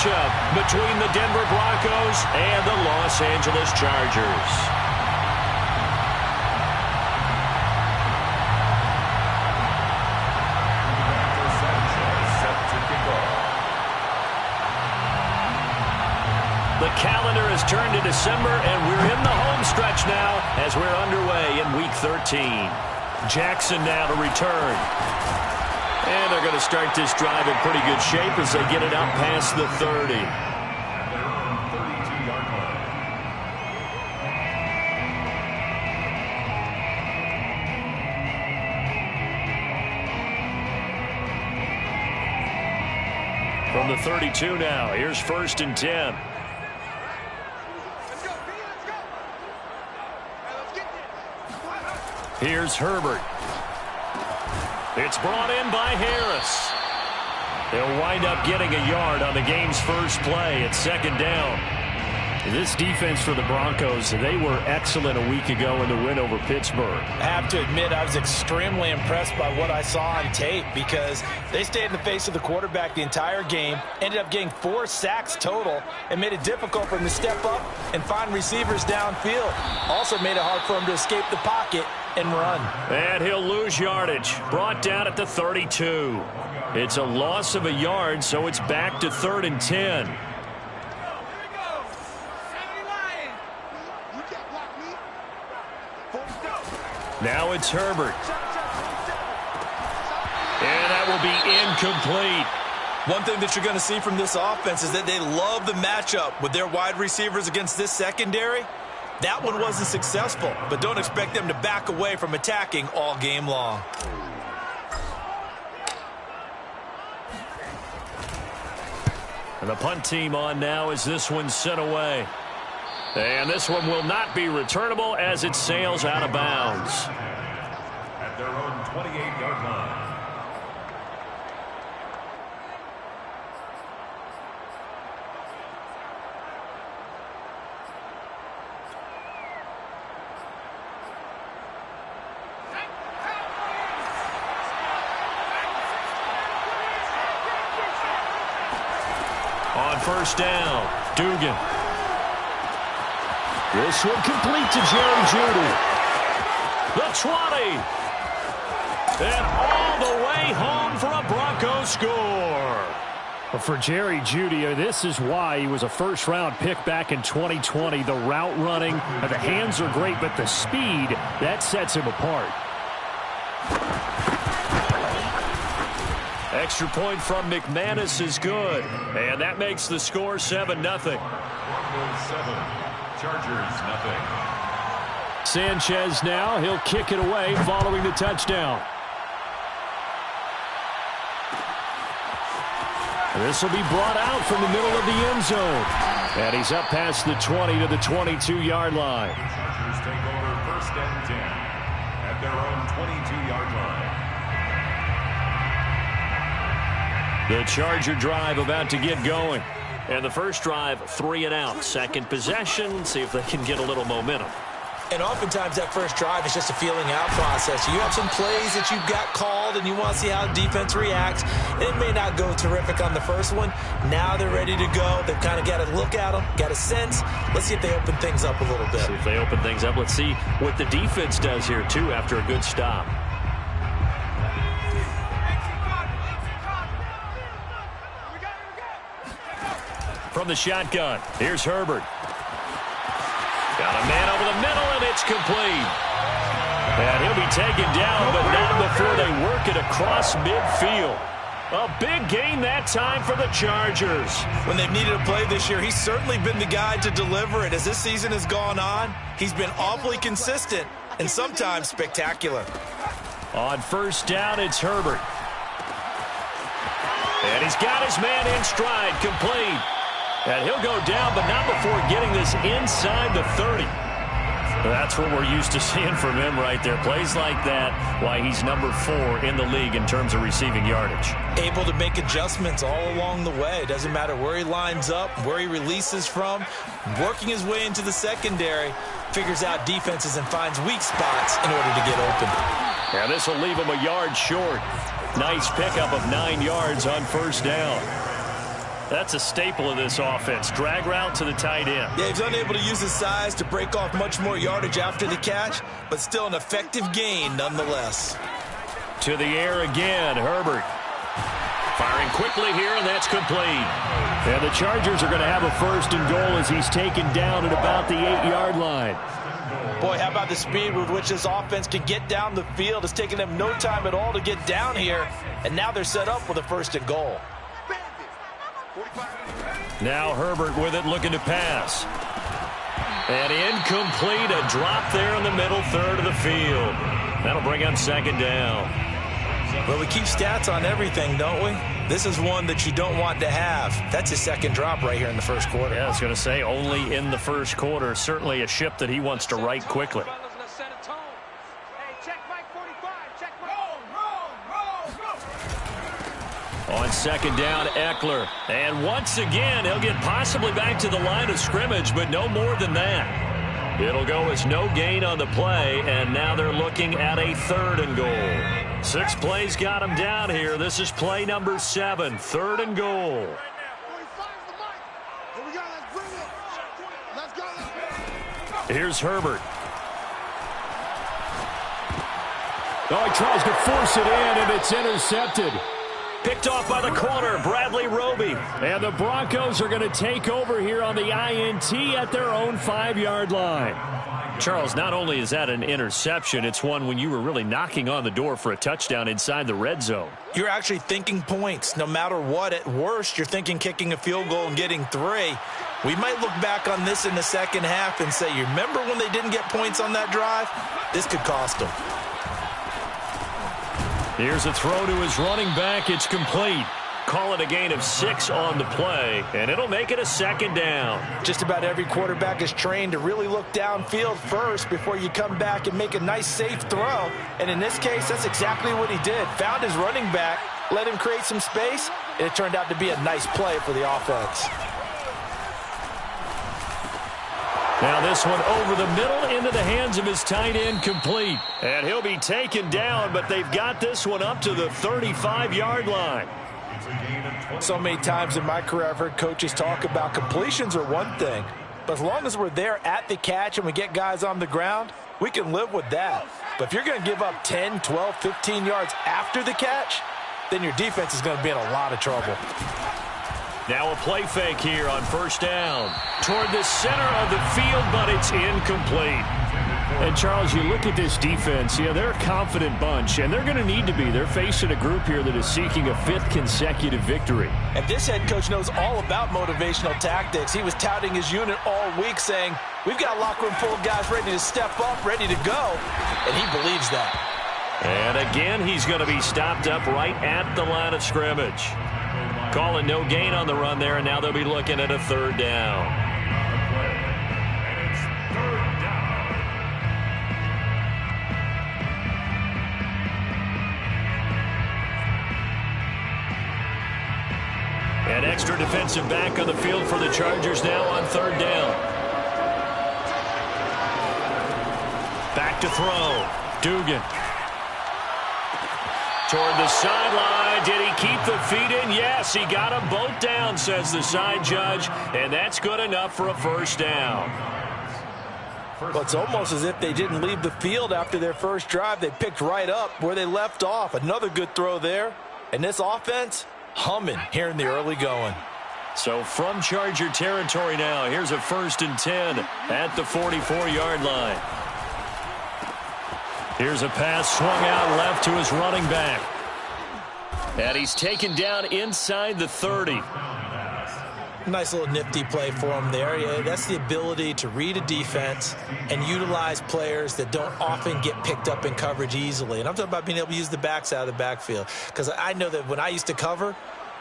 matchup between the Denver Broncos and the Los Angeles Chargers. The calendar has turned to December, and we're in the home stretch now as we're underway in Week 13. Jackson now to return. And they're going to start this drive in pretty good shape as they get it out past the 30. From the 32 now, here's 1st and 10. Here's Herbert. It's brought in by Harris. They'll wind up getting a yard on the game's first play at 2nd down. This defense for the Broncos, they were excellent a week ago in the win over Pittsburgh. I have to admit, I was extremely impressed by what I saw on tape because they stayed in the face of the quarterback the entire game, ended up getting 4 sacks total, and made it difficult for him to step up and find receivers downfield. Also made it hard for him to escape the pocket and run. And he'll lose yardage. Brought down at the 32. It's a loss of a yard, so it's back to 3rd and 10. Now it's Herbert. And that will be incomplete. One thing that you're going to see from this offense is that they love the matchup with their wide receivers against this secondary. That one wasn't successful, but don't expect them to back away from attacking all game long. And the punt team on now as this one's sent away. And this one will not be returnable as it sails out of bounds. At their own 28-yard line. On 1st down, Dugan. This one complete to Jerry Jeudy. The 20. And all the way home for a Broncos score. But for Jerry Jeudy, this is why he was a first-round pick back in 2020. The route running, the hands are great, but the speed, that sets him apart. Extra point from McManus is good. And that makes the score 7-0. Broncos 7, Chargers 0. Sanchez now, he'll kick it away following the touchdown. This will be brought out from the middle of the end zone. And he's up past the 20 to the 22-yard line. Chargers take over 1st and 10 at their own 22-yard line. The Charger drive about to get going. And the first drive, 3 and out. Second possession, see if they can get a little momentum. And oftentimes that first drive is just a feeling out process. You have some plays that you've got called and you want to see how the defense reacts. It may not go terrific on the first one. Now they're ready to go. They've kind of got to look at them, got a sense. Let's see if they open things up a little bit. See if they open things up. Let's see what the defense does here, too, after a good stop. From the shotgun, here's Herbert. Got a man over the middle, and it's complete. And he'll be taken down, but not before they work it across midfield. A big gain that time for the Chargers. When they've needed a play this year, he's certainly been the guy to deliver it. As this season has gone on, he's been awfully consistent and sometimes spectacular. On 1st down, it's Herbert. And he's got his man in stride, complete. And he'll go down, but not before getting this inside the 30. That's what we're used to seeing from him right there. Plays like that, why he's number 4 in the league in terms of receiving yardage. Able to make adjustments all along the way. Doesn't matter where he lines up, where he releases from. Working his way into the secondary, figures out defenses and finds weak spots in order to get open. Yeah, this will leave him a yard short. Nice pickup of 9 yards on 1st down. That's a staple of this offense. Drag route to the tight end. Yeah, he's unable to use his size to break off much more yardage after the catch, but still an effective gain nonetheless. To the air again, Herbert. Firing quickly here, and that's complete. And the Chargers are going to have a first and goal as he's taken down at about the 8-yard line. Boy, how about the speed with which this offense can get down the field? It's taken them no time at all to get down here, and now they're set up with a first and goal. Now Herbert with it, looking to pass. And incomplete, a drop there in the middle third of the field. That'll bring up second down. Well, we keep stats on everything, don't we? This is one that you don't want to have. That's his second drop right here in the first quarter. Yeah, I was going to say only in the first quarter. Certainly a ship that he wants to right quickly. On second down, Eckler. And once again, he'll get possibly back to the line of scrimmage, but no more than that. It'll go as no gain on the play, and now they're looking at a third and goal. 6 plays got him down here. This is play number 7, third and goal. Here's Herbert. Oh, he tries to force it in, and it's intercepted. Picked off by the corner, Bradley Roby. And the Broncos are going to take over here on the INT at their own 5-yard line. Charles, not only is that an interception, it's one when you were really knocking on the door for a touchdown inside the red zone. You're actually thinking points. No matter what, at worst, you're thinking kicking a field goal and getting 3. We might look back on this in the second half and say, you remember when they didn't get points on that drive? This could cost them. Here's a throw to his running back. It's complete. Call it a gain of 6 on the play, and it'll make it a second down. Just about every quarterback is trained to really look downfield first before you come back and make a nice, safe throw. And in this case, that's exactly what he did. Found his running back, let him create some space, and it turned out to be a nice play for the offense. Now this one over the middle into the hands of his tight end, complete. And he'll be taken down, but they've got this one up to the 35-yard line. So many times in my career I've heard coaches talk about completions are one thing, but as long as we're there at the catch and we get guys on the ground, we can live with that. But if you're going to give up 10, 12, 15 yards after the catch, then your defense is going to be in a lot of trouble. Now a play fake here on first down. Toward the center of the field, but it's incomplete. And, Charles, you look at this defense, they're a confident bunch, and they're going to need to be. They're facing a group here that is seeking a 5th consecutive victory. And this head coach knows all about motivational tactics. He was touting his unit all week saying, we've got a locker room full of guys ready to step up, ready to go, and he believes that. And again, he's going to be stopped up right at the line of scrimmage. Calling no gain on the run there, and now they'll be looking at a third down. An extra defensive back on the field for the Chargers now on third down. Back to throw. Dugan. Toward the sideline. Did he keep the feet in? Yes, he got them both down, says the side judge. And that's good enough for a first down. Well, it's almost as if they didn't leave the field after their first drive. They picked right up where they left off. Another good throw there. And this offense, humming here in the early going. So from Charger territory now, here's a 1st and 10 at the 44-yard line. Here's a pass swung out left to his running back. And he's taken down inside the 30. Nice little nifty play for him there. Yeah, that's the ability to read a defense and utilize players that don't often get picked up in coverage easily. And I'm talking about being able to use the backs out of the backfield. Because I know that when I used to cover,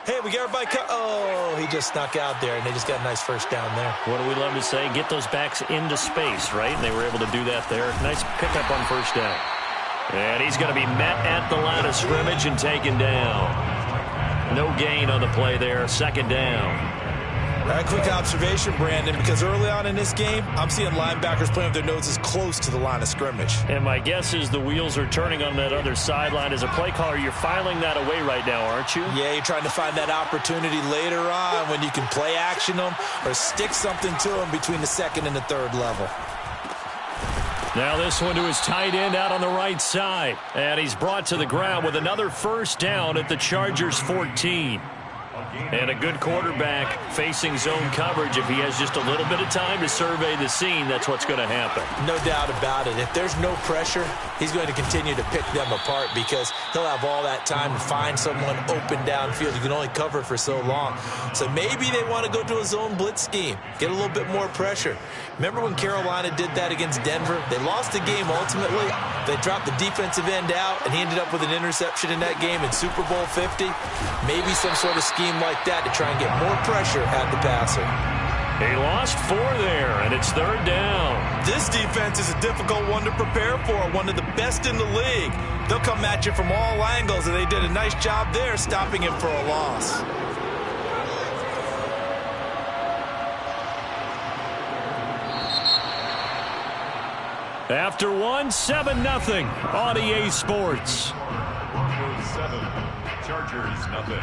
hey, we got everybody oh, he just snuck out there, and they just got a nice first down there. What do we love to say? Get those backs into space, right? And they were able to do that there. Nice pickup on first down. And he's going to be met at the line of scrimmage and taken down. No gain on the play there. Second down. All right, quick observation, Brandon, because early on in this game, I'm seeing linebackers playing with their noses close to the line of scrimmage. And my guess is the wheels are turning on that other sideline. As a play caller, you're filing that away right now, aren't you? Yeah, you're trying to find that opportunity later on when you can play action them or stick something to them between the second and the third level. Now this one to his tight end out on the right side. And he's brought to the ground with another first down at the Chargers' 14. And a good quarterback facing zone coverage. If he has just a little bit of time to survey the scene, that's what's going to happen. No doubt about it. If there's no pressure, he's going to continue to pick them apart because he'll have all that time to find someone open downfield. You can only cover for so long. So maybe they want to go to a zone blitz scheme, get a little bit more pressure. Remember when Carolina did that against Denver? They lost the game ultimately. They dropped the defensive end out, and he ended up with an interception in that game in Super Bowl 50. Maybe some sort of scheme like that to try and get more pressure at the passer. He lost 4 there, and it's third down. This defense is a difficult one to prepare for, one of the best in the league. They'll come at you from all angles, and they did a nice job there stopping him for a loss. After one, 7-0 on EA Sports. Broncos 7, Chargers nothing.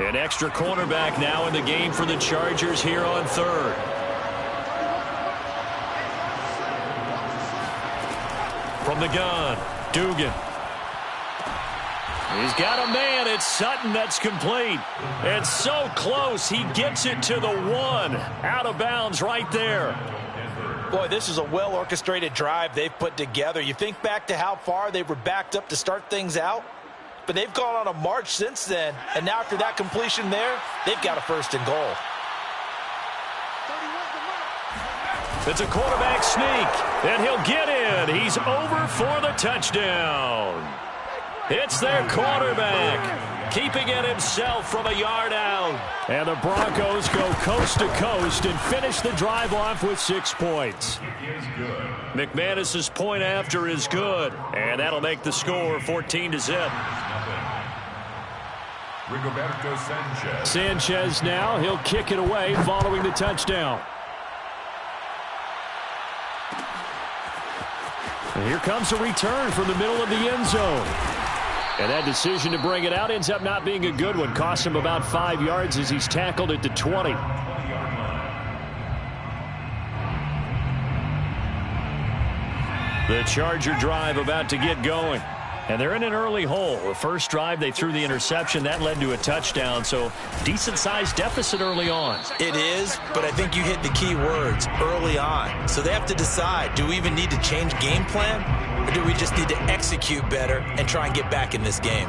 An extra cornerback now in the game for the Chargers here on third. From the gun, Dugan. He's got a man. It's Sutton that's complete. It's so close. He gets it to the 1. Out of bounds right there. Boy, this is a well-orchestrated drive they've put together. You think back to how far they were backed up to start things out, but they've gone on a march since then. And now after that completion there, they've got a first and goal. It's a quarterback sneak, and he'll get in. He's over for the touchdown. It's their quarterback, keeping it himself from a yard out. And the Broncos go coast to coast and finish the drive off with 6 points. McManus's point after is good, and that'll make the score 14-0. Rigoberto Sanchez. Sanchez now, he'll kick it away following the touchdown. And here comes a return from the middle of the end zone. And that decision to bring it out ends up not being a good one. Costs him about 5 yards as he's tackled at the 20. The Charger drive about to get going. And they're in an early hole. The first drive, they threw the interception. That led to a touchdown, so decent-sized deficit early on. It is, but I think you hit the key words, early on. So they have to decide, do we even need to change game plan, or do we just need to execute better and try and get back in this game?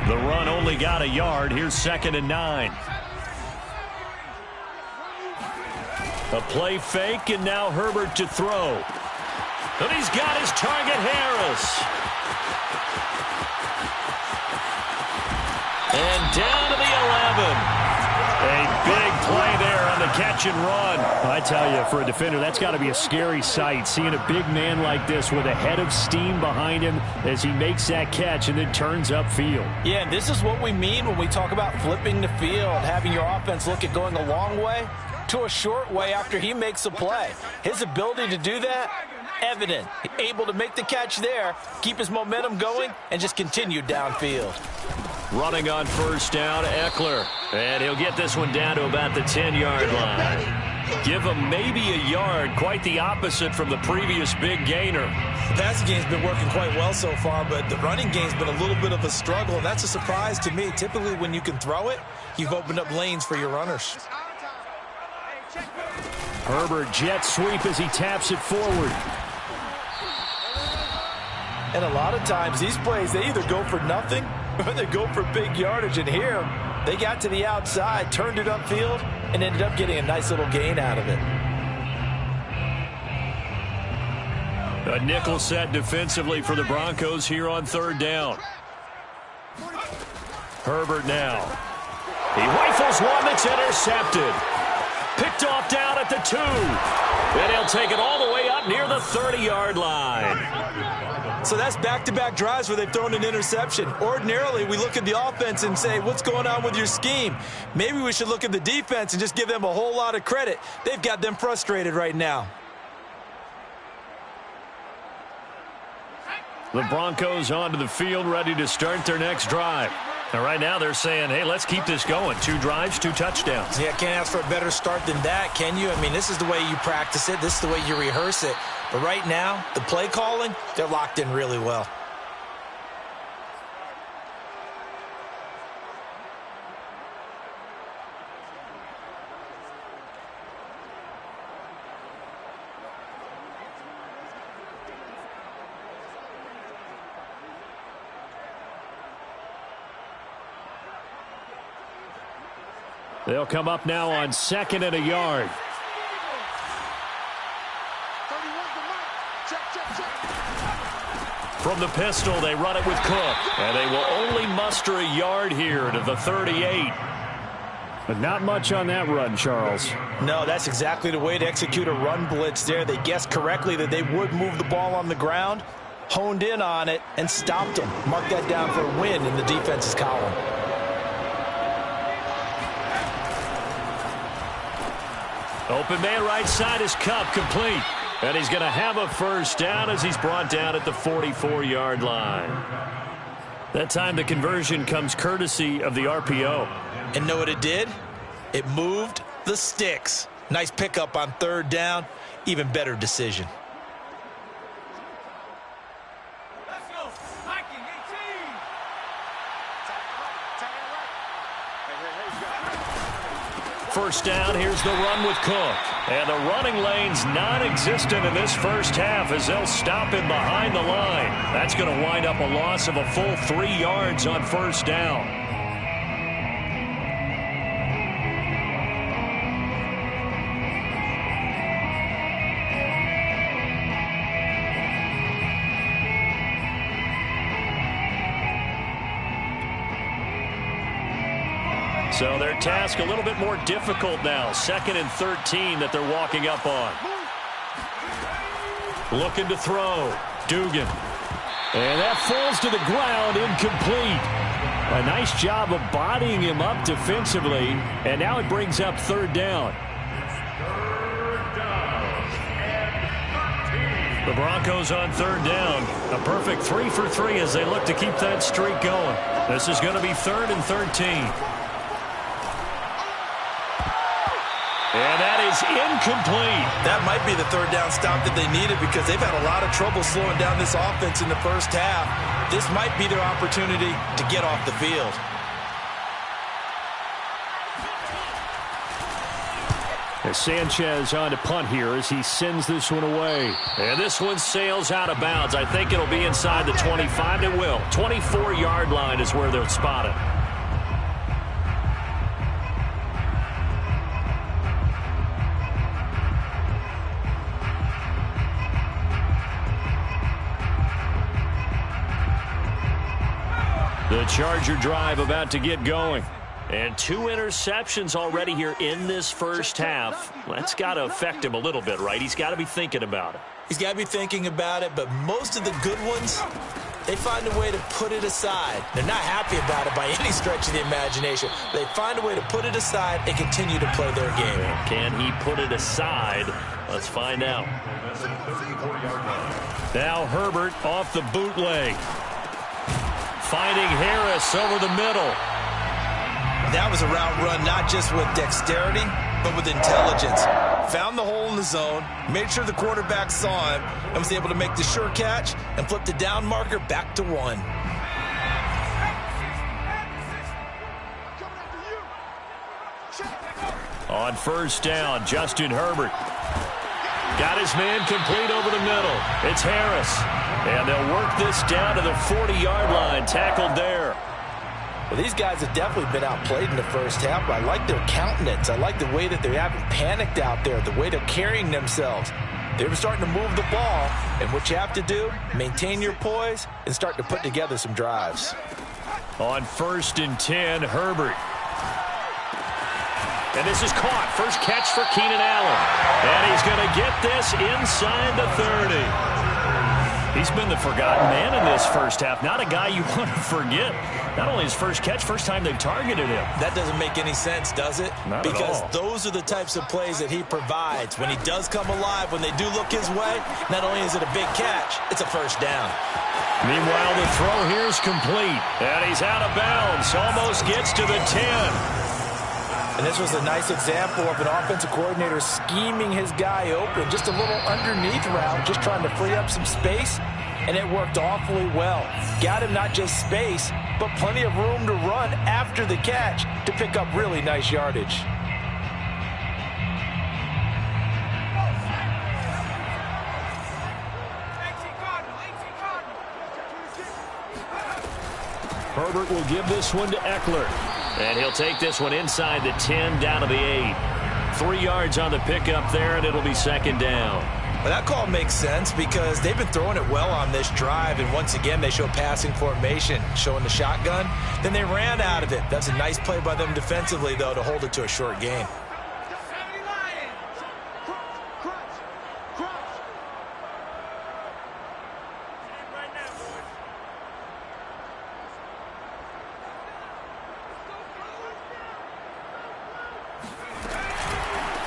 The run only got a yard. Here's 2nd and 9. A play fake, and now Herbert to throw. And he's got his target, Harris. And down to the 11. A big play there on the catch and run. I tell you, for a defender, that's got to be a scary sight, seeing a big man like this with a head of steam behind him as he makes that catch and then turns upfield. Yeah, and this is what we mean when we talk about flipping the field, having your offense look at going a long way to a short way after he makes a play. His ability to do that, evident. Able to make the catch there, keep his momentum going, and just continue downfield. Running on first down, Eckler. And he'll get this one down to about the 10-yard line. Give him maybe a yard, quite the opposite from the previous big gainer. The passing game's been working quite well so far, but the running game's been a little bit of a struggle, and that's a surprise to me. Typically, when you can throw it, you've opened up lanes for your runners. Herbert jet sweep as he taps it forward. And a lot of times, these plays, they either go for nothing or they go for big yardage. And here, they got to the outside, turned it upfield, and ended up getting a nice little gain out of it. A nickel set defensively for the Broncos here on third down. Herbert now. He rifles one that's intercepted. Picked off down at the 2. And he'll take it all the way up near the 30-yard line. So that's back-to-back drives where they've thrown an interception. Ordinarily, we look at the offense and say, what's going on with your scheme? Maybe we should look at the defense and just give them a whole lot of credit. They've got them frustrated right now. The Broncos onto the field, ready to start their next drive. And right now they're saying, hey, let's keep this going. 2 drives, 2 touchdowns. Yeah, can't ask for a better start than that, can you? I mean, this is the way you practice it. This is the way you rehearse it. But right now, the play calling, they're locked in really well. They'll come up now on 2nd and a yard. From the pistol, they run it with Cook. And they will only muster a yard here to the 38. But not much on that run, Charles. No, that's exactly the way to execute a run blitz there. They guessed correctly that they would move the ball on the ground, honed in on it, and stopped them. Mark that down for a win in the defense's column. Open man right side is Kupp, complete. And he's going to have a first down as he's brought down at the 44-yard line. That time the conversion comes courtesy of the RPO. And know what it did? It moved the sticks. Nice pickup on 3rd down. Even better decision. First down, here's the run with Cook. And the running lane's non-existent in this first half as they'll stop him behind the line. That's going to wind up a loss of a full 3 yards on first down. So their task a little bit more difficult now. 2nd and 13 that they're walking up on. Looking to throw. Dugan. And that falls to the ground, incomplete. A nice job of bodying him up defensively. And now it brings up 3rd down. The Broncos on 3rd down. A perfect 3 for 3 as they look to keep that streak going. This is going to be 3rd and 13. And that is incomplete. That might be the 3rd down stop that they needed because they've had a lot of trouble slowing down this offense in the first half. This might be their opportunity to get off the field. As Sanchez on to punt here as he sends this one away. And this one sails out of bounds. I think it'll be inside the 25. It will. 24-yard line is where they'll spot it. The Charger drive about to get going. And 2 interceptions already here in this first half. That's got to affect him a little bit, right? He's got to be thinking about it. He's got to be thinking about it, but most of the good ones, they find a way to put it aside. They're not happy about it by any stretch of the imagination. They find a way to put it aside and continue to play their game. Can he put it aside? Let's find out. Now Herbert off the bootleg. Finding Harris over the middle. That was a route run not just with dexterity, but with intelligence. Found the hole in the zone, made sure the quarterback saw him, and was able to make the sure catch and flip the down marker back to 1. On first down, Justin Herbert. Got his man complete over the middle. It's Harris. And they'll work this down to the 40-yard line. Tackled there. Well, these guys have definitely been outplayed in the first half, but I like their countenance. I like the way that they haven't panicked out there, the way they're carrying themselves. They're starting to move the ball, and what you have to do, maintain your poise and start to put together some drives. On 1st and 10, Herbert. And this is caught. First catch for Keenan Allen. And he's going to get this inside the 30. He's been the forgotten man in this first half. Not a guy you want to forget. Not only his first catch, first time they've targeted him. That doesn't make any sense, does it? Not because at all. Those are the types of plays that he provides. When he does come alive, when they do look his way, not only is it a big catch, it's a first down. Meanwhile, the throw here is complete. And he's out of bounds. Almost gets to the 10. And this was a nice example of an offensive coordinator scheming his guy open. Just a little underneath route, just trying to free up some space. And it worked awfully well. Got him not just space, but plenty of room to run after the catch to pick up really nice yardage. Herbert will give this one to Eckler. And he'll take this one inside the 10, down to the 8. 3 yards on the pickup there, and it'll be second down. Well, that call makes sense because they've been throwing it well on this drive, and once again, they show passing formation, showing the shotgun. Then they ran out of it. That's a nice play by them defensively, though, to hold it to a short gain.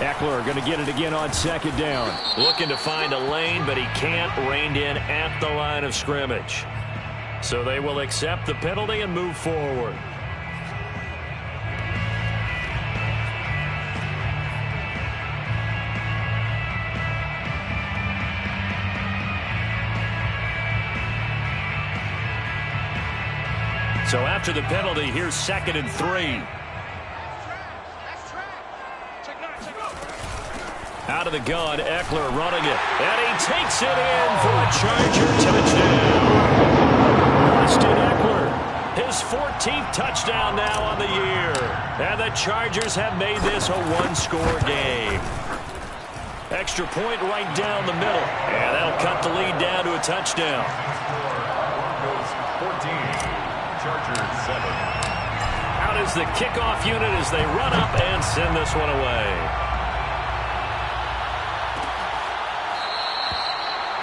Eckler going to get it again on second down. Looking to find a lane, but he can't. Reined in at the line of scrimmage. So they will accept the penalty and move forward. So after the penalty, here's 2nd and 3. Out of the gun, Eckler running it. And he takes it in for a Charger touchdown. Austin Eckler, his 14th touchdown now on the year. And the Chargers have made this a one-score game. Extra point right down the middle. And that'll cut the lead down to a touchdown. Broncos 14, Chargers 7. Out is the kickoff unit as they run up and send this one away.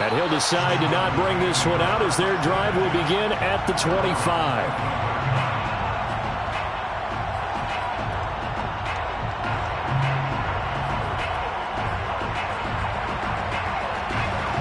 And he'll decide to not bring this one out as their drive will begin at the 25.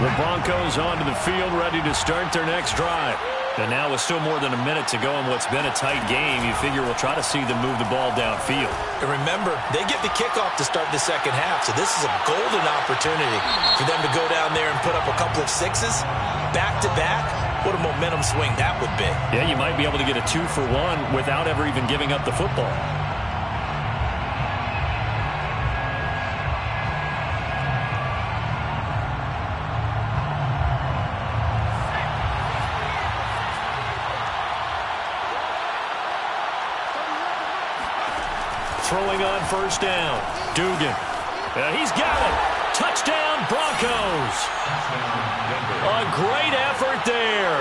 The Broncos onto the field, ready to start their next drive. And now with still more than a minute to go in what's been a tight game, you figure we'll try to see them move the ball downfield. And remember, they get the kickoff to start the second half, so this is a golden opportunity for them to go down there and put up a couple of sixes back-to-back. What a momentum swing that would be. Yeah, you might be able to get a 2-for-1 without ever even giving up the football. Throwing on first down. Dugan. He's got it. Touchdown, Broncos. A great effort there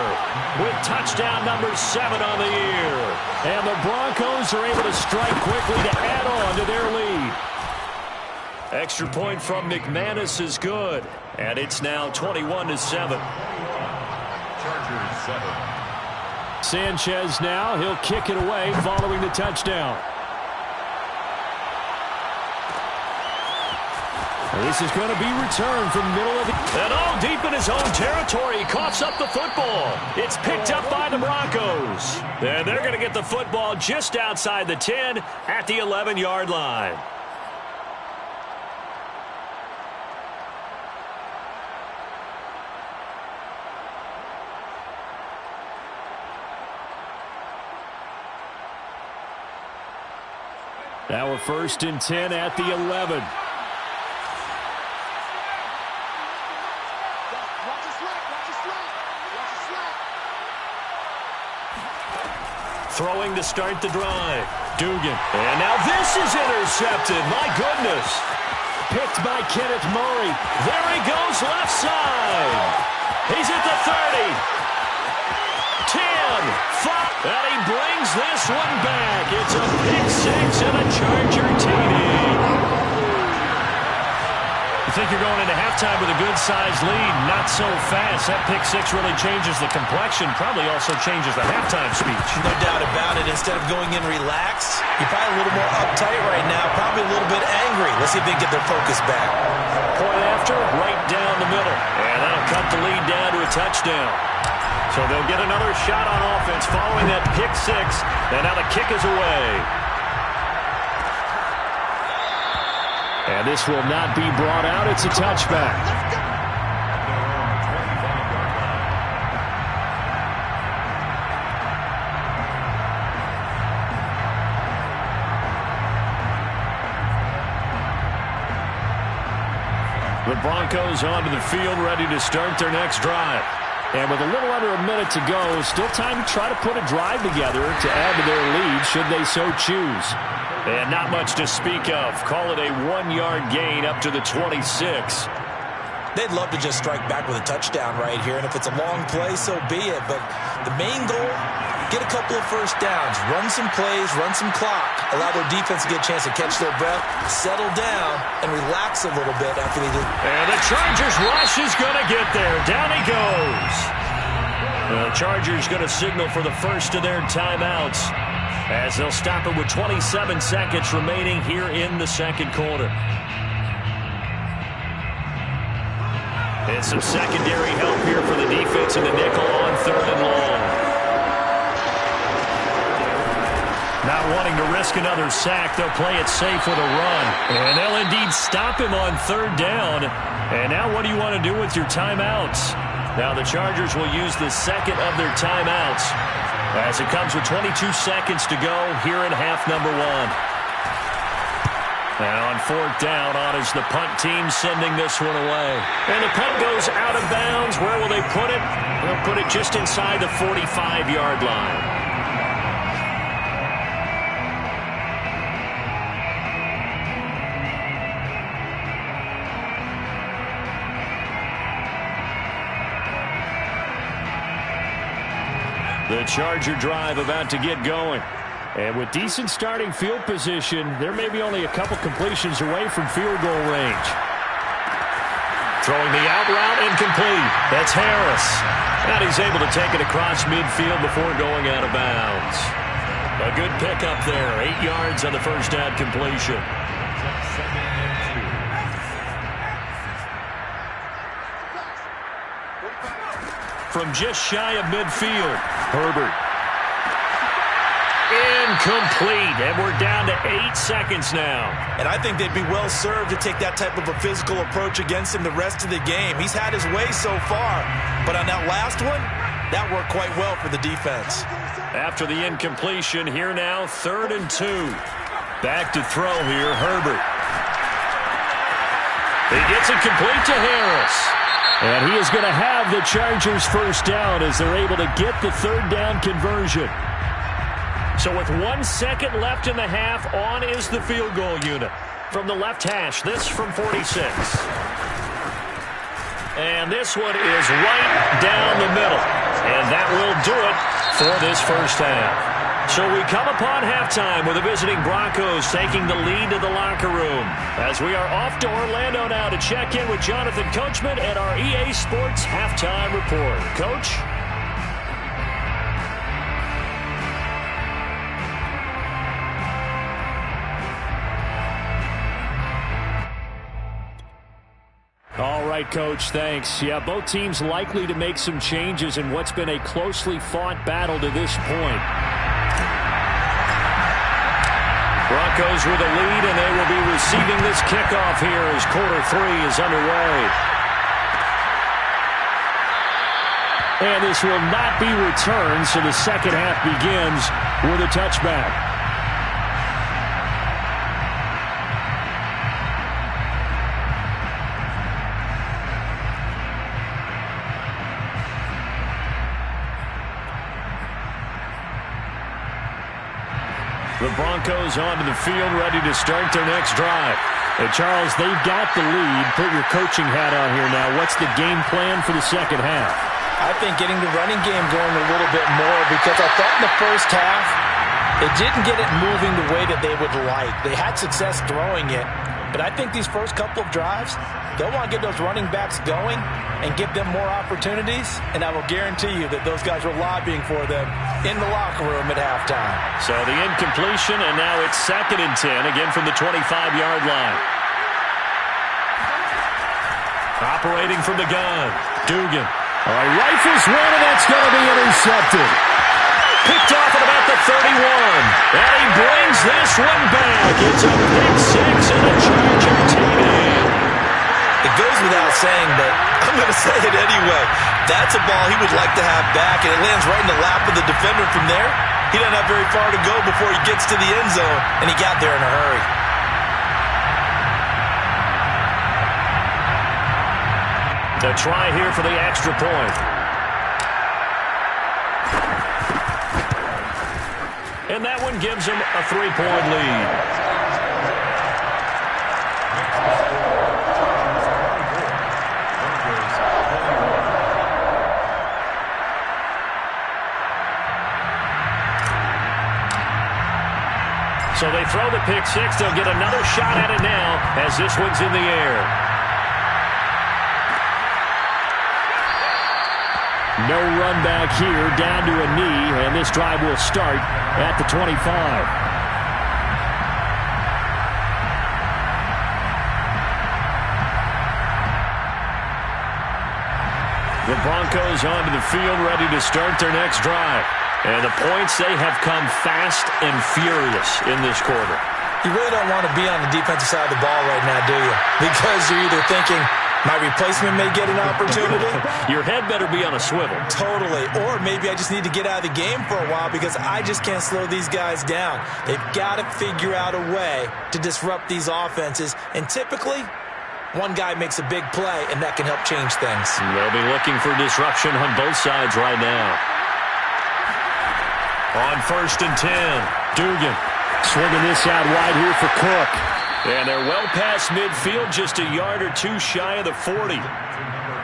with touchdown number 7 on the year. And the Broncos are able to strike quickly to add on to their lead. Extra point from McManus is good. And it's now 21-7. Chargers 7. Sanchez now. He'll kick it away following the touchdown. This is going to be returned from the middle of the... And all deep in his own territory. He coughs up the football. It's picked up by the Broncos. And they're going to get the football just outside the 10 at the 11-yard line. Now a 1st and 10 at the 11. Throwing to start the drive. Dugan. And now this is intercepted. My goodness. Picked by Kenneth Murray. There he goes left side. He's at the 30. 10. 5. And he brings this one back. It's a pick six and a Charger TD. You think you're going into halftime with a good-sized lead. Not so fast. That pick six really changes the complexion. Probably also changes the halftime speech. No doubt about it. Instead of going in relaxed, you're probably a little more uptight right now. Probably a little bit angry. Let's see if they get their focus back. Point after, right down the middle. And that'll cut the lead down to a touchdown. So they'll get another shot on offense following that pick six. And now the kick is away. And this will not be brought out. It's a touchback. The Broncos onto the field, ready to start their next drive. And with a little under a minute to go, still time to try to put a drive together to add to their lead should they so choose. And not much to speak of. Call it a 1-yard gain up to the 26. They'd love to just strike back with a touchdown right here, and if it's a long play, so be it. But the main goal, get a couple of first downs, run some plays, run some clock, allow their defense to get a chance to catch their breath, settle down, and relax a little bit after they do. And the Chargers rush is going to get there. Down he goes. The Chargers going to signal for the first of their timeouts, as they'll stop it with 27 seconds remaining here in the second quarter. And some secondary help here for the defense in the nickel on 3rd and long. Not wanting to risk another sack, they'll play it safe with a run. And they'll indeed stop him on 3rd down. And now what do you want to do with your timeouts? Now the Chargers will use the second of their timeouts, as it comes with 22 seconds to go here in half number 1. Now on 4th down, on is the punt team sending this one away. And the punt goes out of bounds. Where will they put it? They'll put it just inside the 45-yard line. The Charger drive about to get going. And with decent starting field position, there may be only a couple completions away from field goal range. Throwing the out route incomplete. That's Harris. And he's able to take it across midfield before going out of bounds. A good pickup there. 8 yards on the first down completion. From just shy of midfield, Herbert. Incomplete, and we're down to 8 seconds now. And I think they'd be well served to take that type of a physical approach against him the rest of the game. He's had his way so far, but on that last one, that worked quite well for the defense. After the incompletion, here now, 3rd and 2. Back to throw here, Herbert. He gets it complete to Harris. And he is going to have the Chargers first down as they're able to get the 3rd down conversion. So with 1 second left in the half, on is the field goal unit. From the left hash, this from 46. And this one is right down the middle. And that will do it for this first half. So we come upon halftime with the visiting Broncos taking the lead to the locker room, as we are off to Orlando now to check in with Jonathan Coachman at our EA Sports Halftime Report. Coach? All right, Coach, thanks. Yeah, both teams likely to make some changes in what's been a closely fought battle to this point. Broncos with a lead, and they will be receiving this kickoff here as quarter 3 is underway. And this will not be returned, so the second half begins with a touchback. The Broncos onto the field, ready to start their next drive. Hey, Charles, they've got the lead. Put your coaching hat on here now. What's the game plan for the second half? I think getting the running game going a little bit more, because I thought in the first half they didn't get it moving the way that they would like. They had success throwing it, but I think these first couple of drives, they'll want to get those running backs going and give them more opportunities, and I will guarantee you that those guys were lobbying for them in the locker room at halftime. So the incompletion, and now it's 2nd and 10, again from the 25-yard line. Operating from the gun, Dugan. Rifles one, and that's going to be intercepted. Picked off at about the 31. And he brings this one back. It's a pick six and a Charger TD. It goes without saying, but I'm going to say it anyway. That's a ball he would like to have back, and it lands right in the lap of the defender from there. He doesn't have very far to go before he gets to the end zone, and he got there in a hurry. The try here for the extra point. And that one gives him a 3-point lead. So they throw the pick six. They'll get another shot at it now as this one's in the air. No run back here, down to a knee, and this drive will start at the 25. The Broncos onto the field, ready to start their next drive. And the points, they have come fast and furious in this quarter. You really don't want to be on the defensive side of the ball right now, do you? Because you're either thinking, my replacement may get an opportunity. Your head better be on a swivel. Totally. Or maybe I just need to get out of the game for a while because I just can't slow these guys down. They've got to figure out a way to disrupt these offenses. And typically, one guy makes a big play, and that can help change things. They'll be looking for disruption on both sides right now. On 1st and 10, Dugan. Swinging this out wide here for Cook. And they're well past midfield, just a yard or two shy of the 40.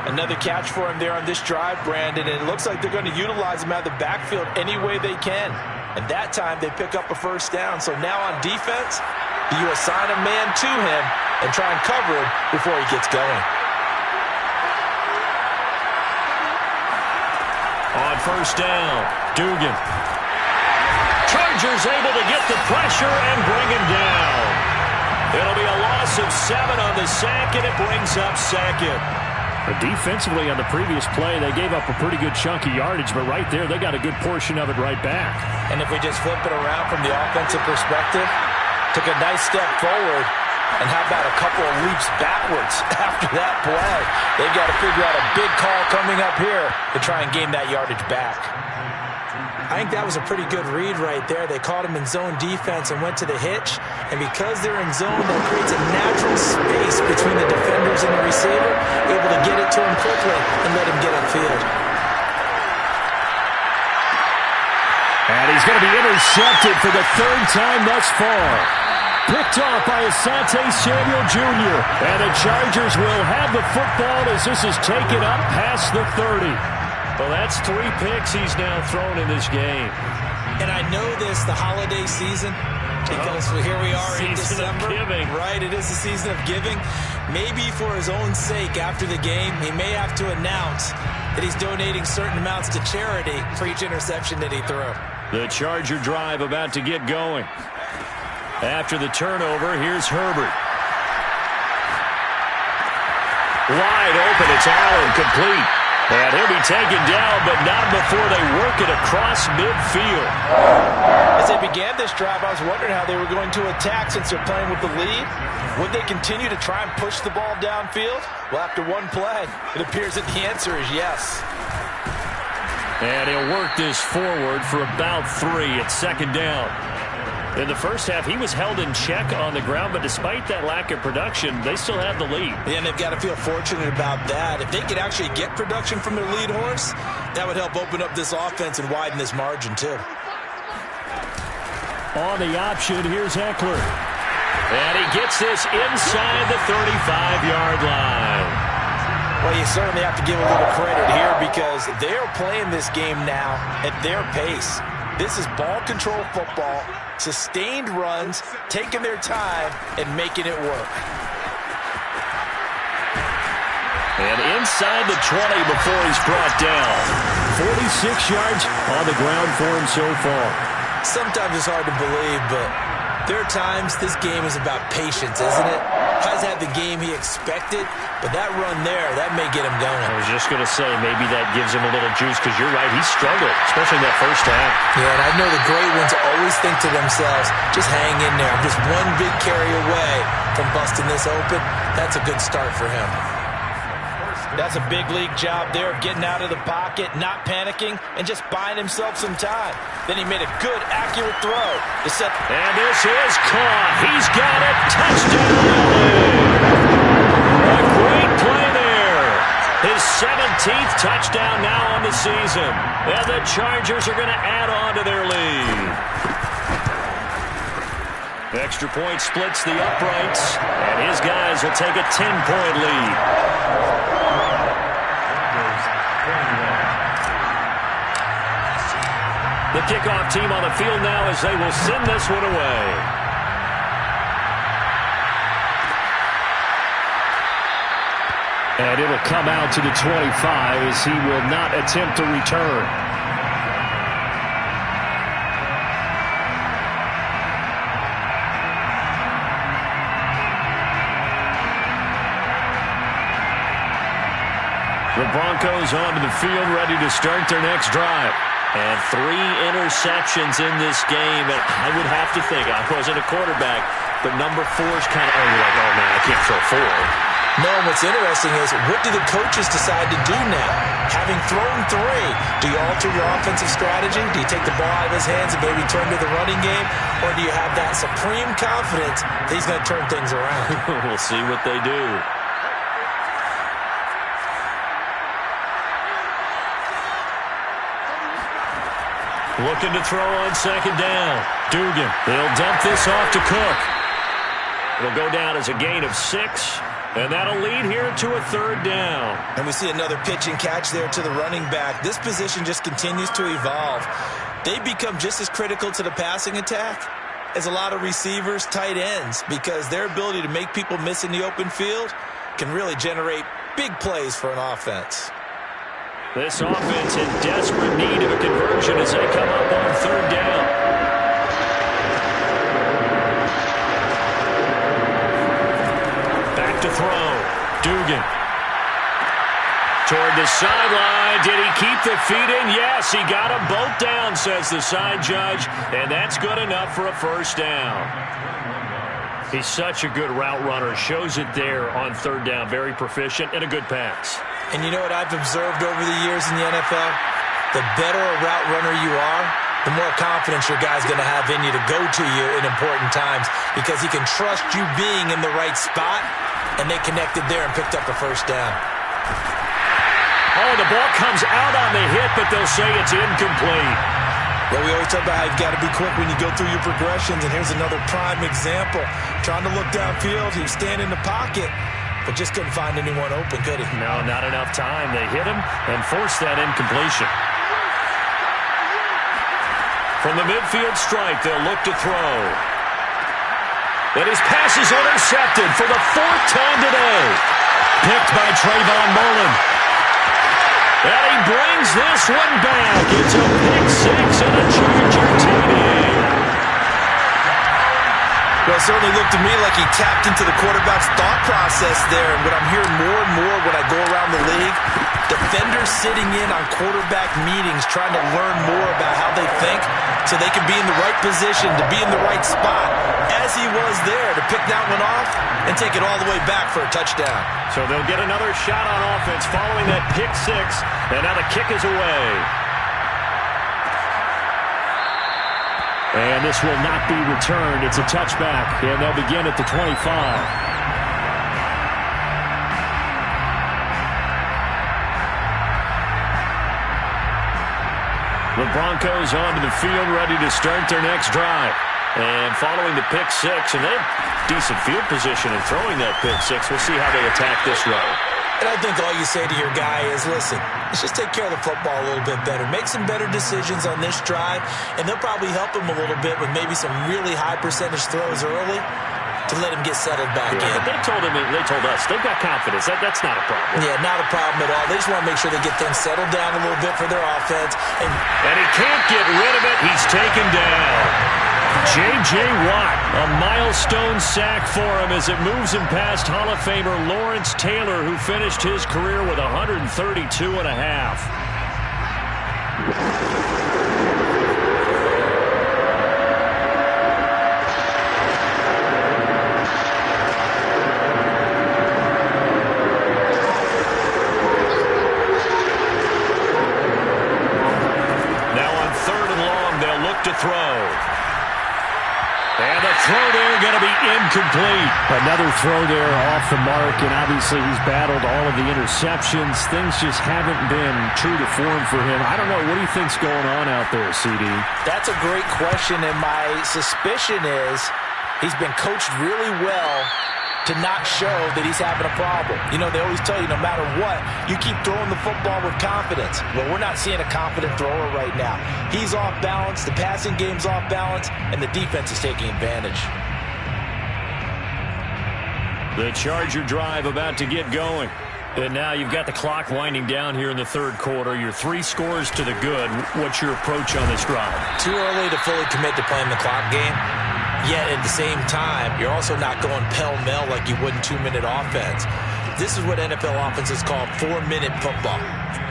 Another catch for him there on this drive, Brandon, and it looks like they're going to utilize him out of the backfield any way they can. And that time they pick up a first down. So now on defense, you assign a man to him and try and cover him before he gets going. On 1st down, Dugan. Chargers able to get the pressure and bring him down. It'll be a loss of 7 on the sack, and it brings up 2nd. Defensively on the previous play, they gave up a pretty good chunk of yardage, but right there, they got a good portion of it right back. And if we just flip it around from the offensive perspective, took a nice step forward, and how about a couple of leaps backwards after that play? They've got to figure out a big call coming up here to try and gain that yardage back. I think that was a pretty good read right there. They caught him in zone defense and went to the hitch. And because they're in zone, that creates a natural space between the defenders and the receiver, able to get it to him quickly and let him get upfield. And he's going to be intercepted for the 3rd time thus far. Picked off by Asante Samuel Jr. And the Chargers will have the football as this is taken up past the 30. Well, that's 3 picks he's now thrown in this game. And I know this, the holiday season, because here we are in December. Season of giving. Right, it is the season of giving. Maybe for his own sake after the game, he may have to announce that he's donating certain amounts to charity for each interception that he threw. The Charger drive about to get going. After the turnover, here's Herbert. Wide open, it's Allen, complete. And he'll be taken down, but not before they work it across midfield. As they began this drive, I was wondering how they were going to attack since they're playing with the lead. Would they continue to try and push the ball downfield? Well, after one play, it appears that the answer is yes. And he'll work this forward for about 3 at 2nd down. In the first half, he was held in check on the ground, but despite that lack of production, they still have the lead. Yeah, and they've got to feel fortunate about that. If they could actually get production from their lead horse, that would help open up this offense and widen this margin, too. On the option, here's Eckler. And he gets this inside the 35-yard line. Well, you certainly have to give a little credit here because they're playing this game now at their pace. This is ball control football, sustained runs, taking their time, and making it work. And inside the 20 before he's brought down. 46 yards on the ground for him so far. Sometimes it's hard to believe, but there are times this game is about patience, isn't it? Hasn't had the game he expected, but that run there, that may get him going. I was just going to say, maybe that gives him a little juice because you're right, he struggled, especially in that first half. Yeah, and I know the great ones always think to themselves, just hang in there. I'm just one big carry away from busting this open. That's a good start for him. That's a big league job there of getting out of the pocket, not panicking, and just buying himself some time. Then he made a good, accurate throw to set. And this is caught. He's got it. Touchdown, LA. A great play there. His 17th touchdown now on the season. And the Chargers are going to add on to their lead. Extra point splits the uprights, and his guys will take a 10-point lead. The kickoff team on the field now as they will send this one away. And it'll come out to the 25 as he will not attempt to return. The Broncos onto the field, ready to start their next drive. And 3 interceptions in this game. And I would have to think, I wasn't a quarterback, but number 4 is kind of, you're like, oh, man, I can't throw 4. No, what's interesting is, what do the coaches decide to do now? Having thrown 3, do you alter your offensive strategy? Do you take the ball out of his hands and maybe turn to the running game? Or do you have that supreme confidence that he's going to turn things around? We'll see what they do. Looking to throw on second down. Dugan. They'll dump this off to Cook. It'll go down as a gain of 6. And that'll lead here to a 3rd down. And we see another pitch and catch there to the running back. This position just continues to evolve. They become just as critical to the passing attack as a lot of receivers, tight ends, because their ability to make people miss in the open field can really generate big plays for an offense. This offense in desperate need of a conversion as they come up on 3rd down. Back to throw. Dugan. Toward the sideline. Did he keep the feet in? Yes, he got them both down, says the side judge. And that's good enough for a 1st down. He's such a good route runner. Shows it there on 3rd down. Very proficient and a good pass. And you know what I've observed over the years in the NFL? The better a route runner you are, the more confidence your guy's going to have in you to go to you in important times because he can trust you being in the right spot, and they connected there and picked up a 1st down. Oh, the ball comes out on the hit, but they'll say it's incomplete. Well, we always talk about how you've got to be quick when you go through your progressions, and here's another prime example. Trying to look downfield, he was standing in the pocket, but just couldn't find anyone open, could he? No, not enough time. They hit him and forced that incompletion. From the midfield stripe, they'll look to throw. And his pass is intercepted for the 4th time today. Picked by Trayvon Mullen. And he brings this one back. It's a pick 6 and a Charger TD. Well, it certainly looked to me like he tapped into the quarterback's thought process there. And what I'm hearing more and more when I go around the league, defenders sitting in on quarterback meetings trying to learn more about how they think so they can be in the right position, to be in the right spot, as he was there to pick that one off and take it all the way back for a touchdown. So they'll get another shot on offense following that pick 6, and now the kick is away. And this will not be returned. It's a touchback, and they'll begin at the 25. The Broncos onto the field, ready to start their next drive. And following the pick 6, and they have decent field position in throwing that pick 6. We'll see how they attack this round. And I think all you say to your guy is, listen, let's just take care of the football a little bit better. Make some better decisions on this drive, and they'll probably help him a little bit with maybe some really high percentage throws early to let him get settled back in. But they told us they've got confidence. That's not a problem. Yeah, not a problem at all. They just want to make sure they get things settled down a little bit for their offense. And he can't get rid of it. He's taken down. J.J. Watt, a milestone sack for him as it moves him past Hall of Famer Lawrence Taylor, who finished his career with 132 and a half. Now on 3rd and long, they'll look to throw. And the throw there going to be incomplete. Another throw there off the mark, and obviously he's battled all of the interceptions. Things just haven't been true to form for him. I don't know. What do you think's going on out there, CD? That's a great question, and my suspicion is he's been coached really well to not show that he's having a problem. You know, they always tell you no matter what, you keep throwing the football with confidence. Well, we're not seeing a confident thrower right now. He's off balance, the passing game's off balance, and the defense is taking advantage. The Charger drive about to get going. And now you've got the clock winding down here in the 3rd quarter. You're 3 scores to the good. What's your approach on this drive? Too early to fully commit to playing the clock game. Yet at the same time, you're also not going pell-mell like you would in 2-minute offense. This is what NFL offenses call 4-minute football.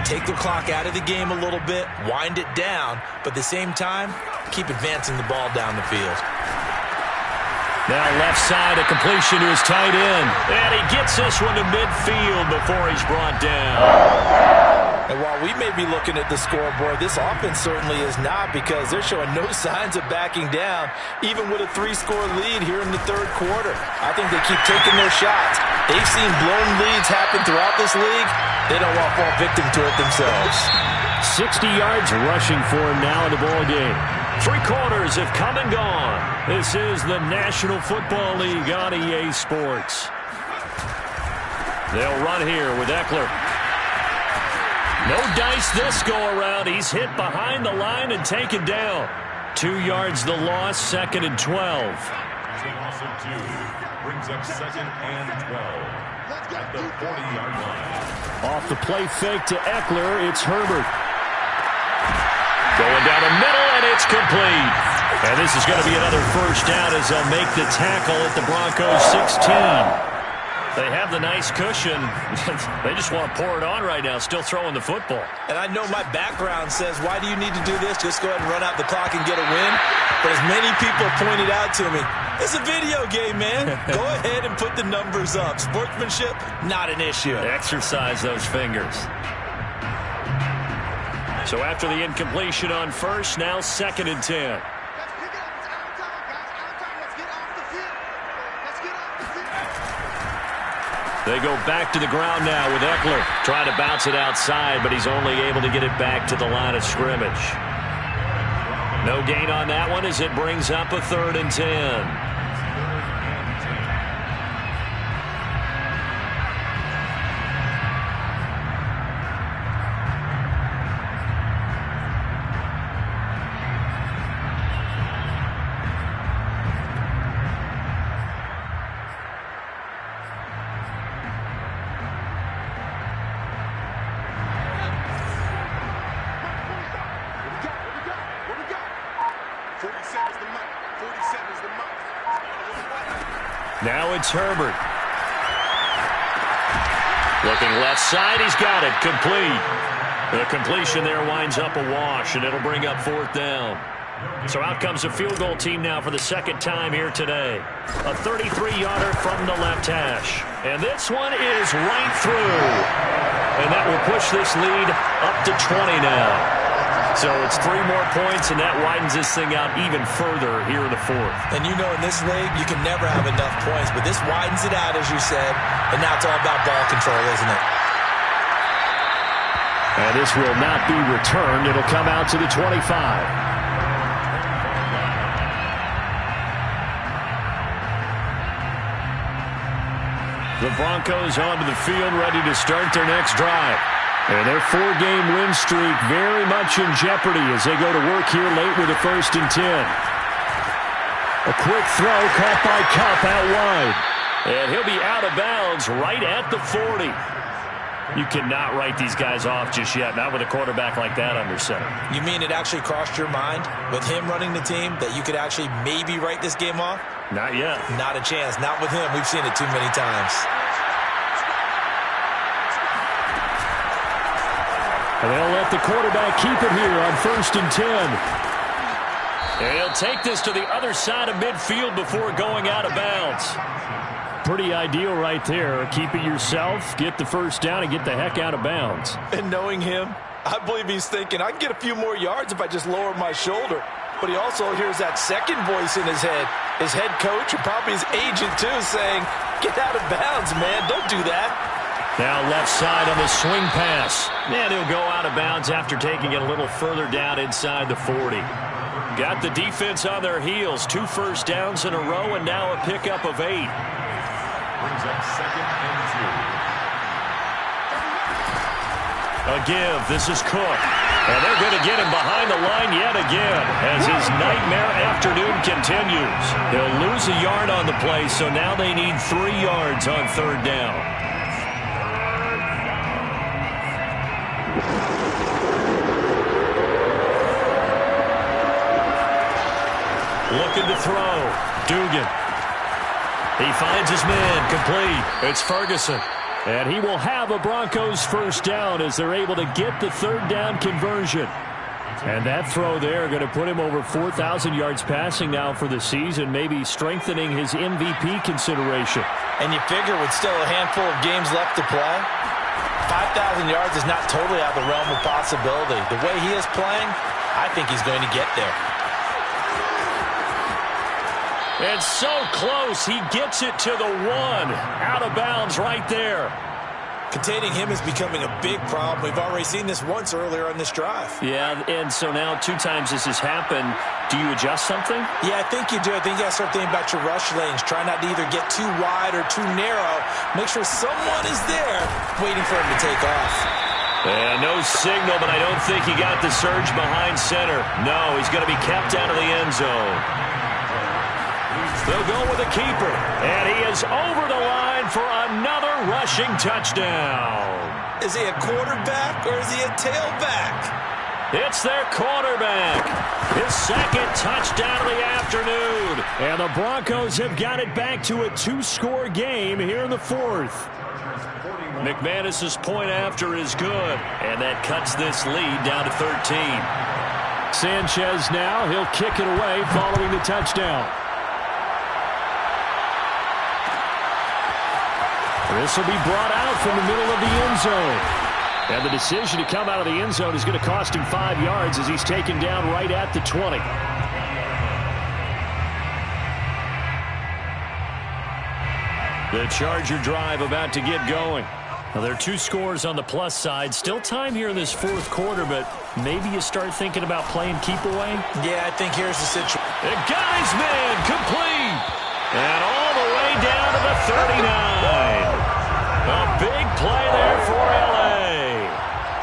Take the clock out of the game a little bit, wind it down, but at the same time, keep advancing the ball down the field. Now left side, a completion to his tight end. And he gets this one to midfield before he's brought down. And while we may be looking at the scoreboard, this offense certainly is not, because they're showing no signs of backing down, even with a 3-score lead here in the 3rd quarter. I think they keep taking their shots. They've seen blown leads happen throughout this league. They don't want to fall victim to it themselves. 60 yards rushing for him now in the ball game. 3 quarters have come and gone. This is the National Football League on EA Sports. They'll run here with Eckler. No dice this go-around. He's hit behind the line and taken down. 2 yards the loss, 2nd and 12. Loss of 2 brings up 2nd and 12 at the 40-yard line. Off the play fake to Eckler, it's Herbert. Going down the middle, and it's complete. And this is going to be another 1st down as they'll make the tackle at the Broncos 16. They have the nice cushion. They just want to pour it on right now, still throwing the football. And I know my background says, why do you need to do this? Just go ahead and run out the clock and get a win. But as many people pointed out to me, it's a video game, man. Go ahead and put the numbers up. Sportsmanship, not an issue. Exercise those fingers. So after the incompletion on 1st, now 2nd and 10. They go back to the ground now with Eckler. Trying to bounce it outside, but he's only able to get it back to the line of scrimmage. No gain on that one as it brings up a 3rd and 10. Now it's Herbert. Looking left side, he's got it. Complete. The completion there winds up a wash, and it'll bring up 4th down. So out comes a field goal team now for the 2nd time here today. A 33-yarder from the left hash. And this one is right through. And that will push this lead up to 20 now. So it's 3 more points, and that widens this thing out even further here in the 4th. And you know, in this league, you can never have enough points, but this widens it out, as you said, and now it's all about ball control, isn't it? And this will not be returned. It'll come out to the 25. The Broncos onto the field, ready to start their next drive. And their 4-game win streak very much in jeopardy as they go to work here late with a 1st and 10. A quick throw caught by Kupp out wide. And he'll be out of bounds right at the 40. You cannot write these guys off just yet, not with a quarterback like that under center. You mean it actually crossed your mind with him running the team that you could actually maybe write this game off? Not yet. Not a chance. Not with him. We've seen it too many times. And they'll let the quarterback keep it here on 1st and 10. And he'll take this to the other side of midfield before going out of bounds. Pretty ideal right there. Keep it yourself, get the first down, and get the heck out of bounds. And knowing him, I believe he's thinking, I can get a few more yards if I just lower my shoulder. But he also hears that second voice in his head. His head coach and probably his agent, too, saying, get out of bounds, man. Don't do that. Now left side on the swing pass. And he'll go out of bounds after taking it a little further down inside the 40. Got the defense on their heels. 2 first downs in a row and now a pickup of 8. Brings up 2nd and 2. A give. This is Cook. And they're going to get him behind the line yet again as his nightmare afternoon continues. He'll lose a yard on the play, so now they need 3 yards on 3rd down. Looking to throw. Dugan. He finds his man. Complete. It's Ferguson. And he will have a Broncos first down as they're able to get the 3rd down conversion. And that throw there going to put him over 4,000 yards passing now for the season, maybe strengthening his MVP consideration. And you figure with still a handful of games left to play, 5,000 yards is not totally out of the realm of possibility. The way he is playing, I think he's going to get there. And so close, he gets it to the 1. Out of bounds right there. Containing him is becoming a big problem. We've already seen this once earlier on this drive. Yeah, and so now 2 times this has happened. Do you adjust something? Yeah, I think you do. I think you got to start thinking about your rush lanes. Try not to either get too wide or too narrow. Make sure someone is there waiting for him to take off. And no signal, but I don't think he got the surge behind center. No, he's going to be kept out of the end zone. They'll go with a keeper. And he is over the line for another rushing touchdown. Is he a quarterback or is he a tailback? It's their quarterback. His 2nd touchdown of the afternoon. And the Broncos have got it back to a 2-score game here in the 4th. McManus's point after is good. And that cuts this lead down to 13. Sanchez now. He'll kick it away following the touchdown. This will be brought out from the middle of the end zone. And the decision to come out of the end zone is going to cost him 5 yards as he's taken down right at the 20. The Charger drive about to get going. Now, there are 2 scores on the plus side. Still time here in this 4th quarter, but maybe you start thinking about playing keep away. Yeah, I think here's the situation. It got his man complete. And all the way down to the 39. A big play there for L.A.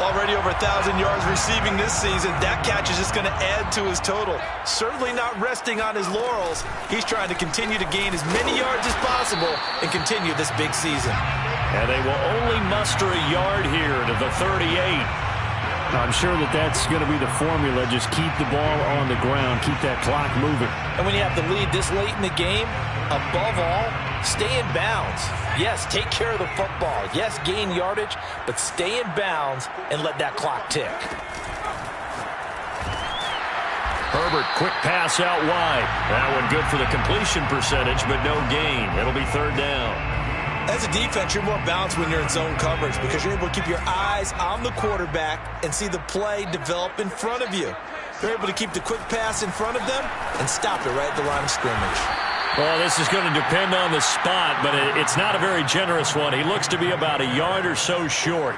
Already over 1,000 yards receiving this season. That catch is just going to add to his total. Certainly not resting on his laurels. He's trying to continue to gain as many yards as possible and continue this big season. And they will only muster a yard here to the 38. I'm sure that's going to be the formula. Just keep the ball on the ground. Keep that clock moving. And when you have the lead this late in the game, above all, stay in bounds. Yes, take care of the football. Yes, gain yardage, but stay in bounds and let that clock tick. Herbert, quick pass out wide. That one good for the completion percentage, but no gain. It'll be 3rd down. As a defense, you're more balanced when you're in zone coverage because you're able to keep your eyes on the quarterback and see the play develop in front of you. You're able to keep the quick pass in front of them and stop it right at the line of scrimmage. Well, this is going to depend on the spot, but it's not a very generous one. He looks to be about a yard or so short.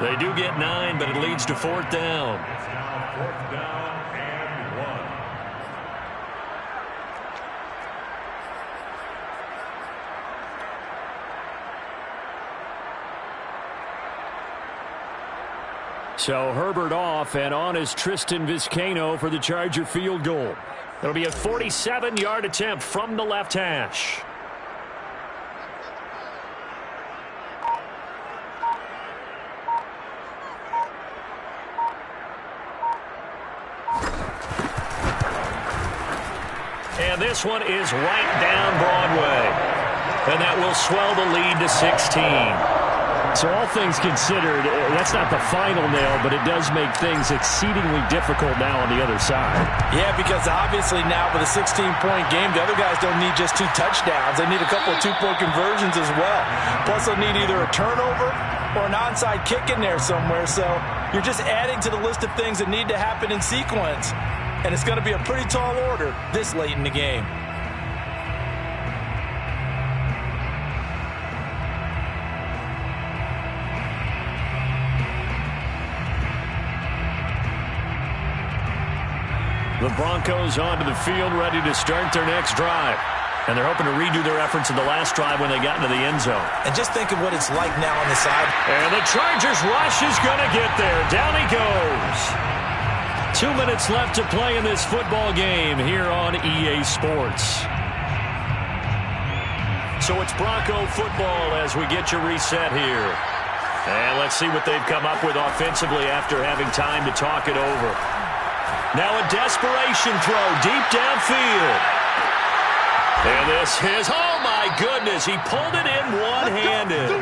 They do get 9, but it leads to 4th down. 4th down and 1. So Herbert off, and on is Tristan Vizcaino for the Charger field goal. It'll be a 47-yard attempt from the left hash. And this one is right down Broadway. And that will swell the lead to 16. So all things considered, that's not the final nail, but it does make things exceedingly difficult now on the other side. Yeah, because obviously now with a 16-point game, the other guys don't need just 2 touchdowns. They need a couple of 2-point conversions as well. Plus, they'll need either a turnover or an onside kick in there somewhere. So you're just adding to the list of things that need to happen in sequence. And it's going to be a pretty tall order this late in the game. The Broncos onto the field, ready to start their next drive. And they're hoping to redo their efforts in the last drive when they got into the end zone. And just think of what it's like now on the side. And the Chargers rush is going to get there. Down he goes. 2 minutes left to play in this football game here on EA Sports. So it's Bronco football as we get you reset here. And let's see what they've come up with offensively after having time to talk it over. Now a desperation throw deep downfield. And this is, oh my goodness, he pulled it in one-handed.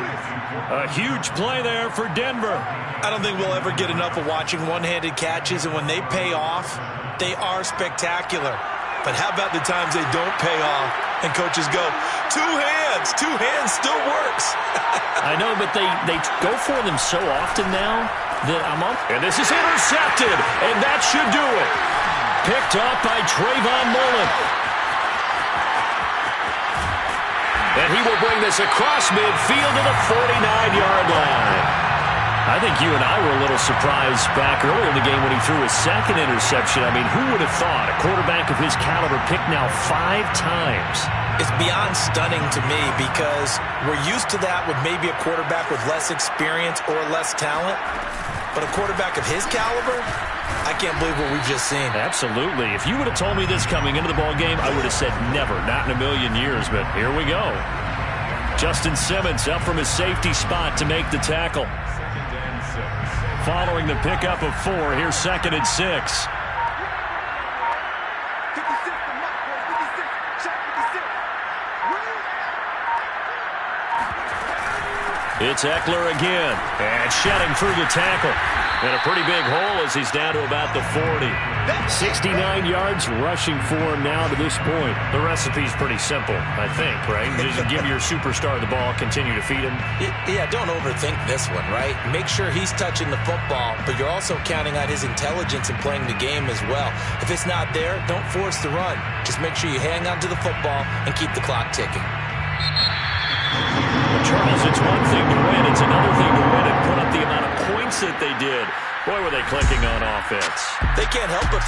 A huge play there for Denver. I don't think we'll ever get enough of watching one-handed catches, and when they pay off, they are spectacular. But how about the times they don't pay off and coaches go, 2 hands still works. I know, but they go for them so often now that I'm up. And this is intercepted, and that should do it. Picked up by Trayvon Mullen. And he will bring this across midfield to the 49-yard line. I think you and I were a little surprised back earlier in the game when he threw his second interception. I mean, who would have thought a quarterback of his caliber picked now 5 times? It's beyond stunning to me because we're used to that with maybe a quarterback with less experience or less talent. But a quarterback of his caliber, I can't believe what we've just seen. Absolutely. If you would have told me this coming into the ball game, I would have said never, not in a million years. But here we go. Justin Simmons up from his safety spot to make the tackle. Following the pickup of 4, here's 2nd and 6. It's Eckler again, and shedding through the tackle. And a pretty big hole as he's down to about the 40. 69 yards rushing for him now to this point. The recipe's pretty simple, I think, right? Just give your superstar the ball, continue to feed him. Yeah, don't overthink this one, right? Make sure he's touching the football, but you're also counting on his intelligence in playing the game as well. If it's not there, don't force the run. Just make sure you hang on to the football and keep the clock ticking. Charles, it's one thing to win. It's another thing to win and put up the amount of points that they did. Boy, were they clicking on offense. They can't help but